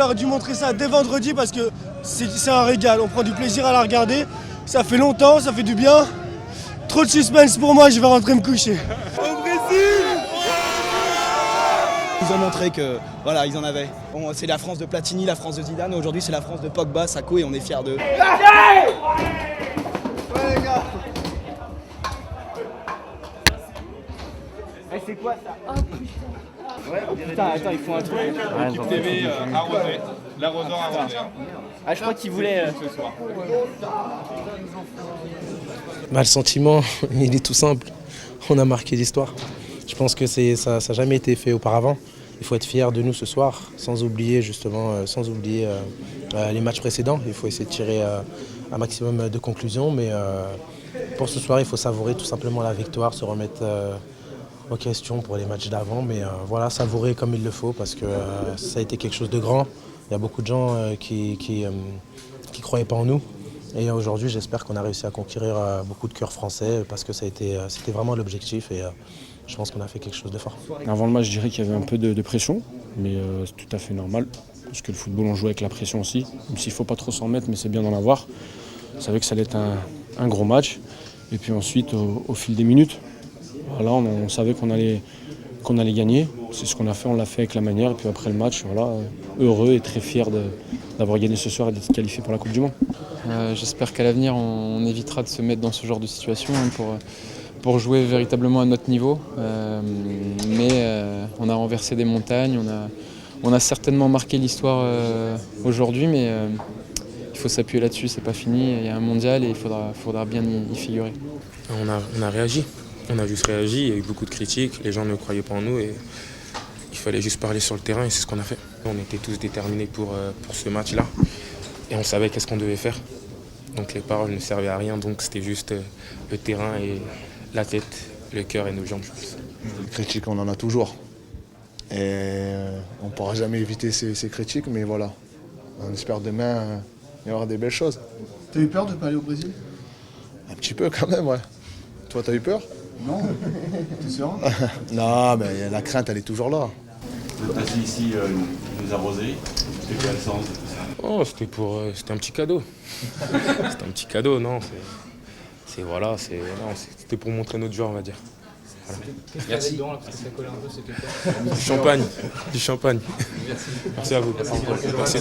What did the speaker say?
aurait dû montrer ça dès vendredi parce que c'est un régal. On prend du plaisir à la regarder. Ça fait longtemps, ça fait du bien. Trop de suspense pour moi, je vais rentrer me coucher. Au Brésil! Ils ont montré que voilà, ils en avaient. Bon, c'est la France de Platini, la France de Zidane. Aujourd'hui, c'est la France de Pogba, Sako et on est fiers d'eux. Ouais, les gars. C'est quoi ça? Oh putain. Ouais, putain, attends, ils font un truc. L'équipe TV arrosée. L'arroseur arrosé. Ah, je crois qu'ils voulaient. Ce soir. Le sentiment, il est tout simple. On a marqué l'histoire. Je pense que ça n'a jamais été fait auparavant. Il faut être fier de nous ce soir, sans oublier les matchs précédents. Il faut essayer de tirer un maximum de conclusions. Mais pour ce soir, il faut savourer tout simplement la victoire, se remettre aux questions pour les matchs d'avant. Mais voilà, savourer comme il le faut parce que ça a été quelque chose de grand. Il y a beaucoup de gens qui croyaient pas en nous. Et aujourd'hui, j'espère qu'on a réussi à conquérir beaucoup de cœurs français parce que c'était vraiment l'objectif et je pense qu'on a fait quelque chose de fort. Avant le match, je dirais qu'il y avait un peu de pression, mais c'est tout à fait normal parce que le football, on joue avec la pression aussi, même s'il ne faut pas trop s'en mettre, mais c'est bien d'en avoir. On savait que ça allait être un gros match. Et puis ensuite, au fil des minutes, voilà, on savait qu'on allait gagner. C'est ce qu'on a fait, on l'a fait avec la manière. Et puis après le match, voilà, heureux et très fier d'avoir gagné ce soir et d'être qualifié pour la Coupe du Monde. J'espère qu'à l'avenir, on évitera de se mettre dans ce genre de situation pour jouer véritablement à notre niveau. Mais on a renversé des montagnes, on a certainement marqué l'histoire aujourd'hui, mais il faut s'appuyer là-dessus, c'est pas fini. Il y a un mondial et il faudra bien y figurer. On a réagi, on a juste réagi, il y a eu beaucoup de critiques, les gens ne croyaient pas en nous et il fallait juste parler sur le terrain et c'est ce qu'on a fait. On était tous déterminés pour ce match-là et on savait qu'est-ce qu'on devait faire. Donc les paroles ne servaient à rien, donc c'était juste le terrain et la tête, le cœur et nos jambes, je pense. Les critiques, on en a toujours. Et on ne pourra jamais éviter ces critiques, mais voilà. On espère demain y avoir des belles choses. T'as eu peur de ne pas aller au Brésil? Un petit peu quand même, ouais. Toi, t'as eu peur? Non. T'es sûr? Non, mais la crainte, elle est toujours là. Vous êtes assis ici, il nous a rosé. C'était quoi le sens de tout ça? Oh, c'était un petit cadeau. C'était un petit cadeau, non. C'était pour montrer notre joie, on va dire. Voilà. Merci. Du champagne. Du champagne. Merci à vous. Merci.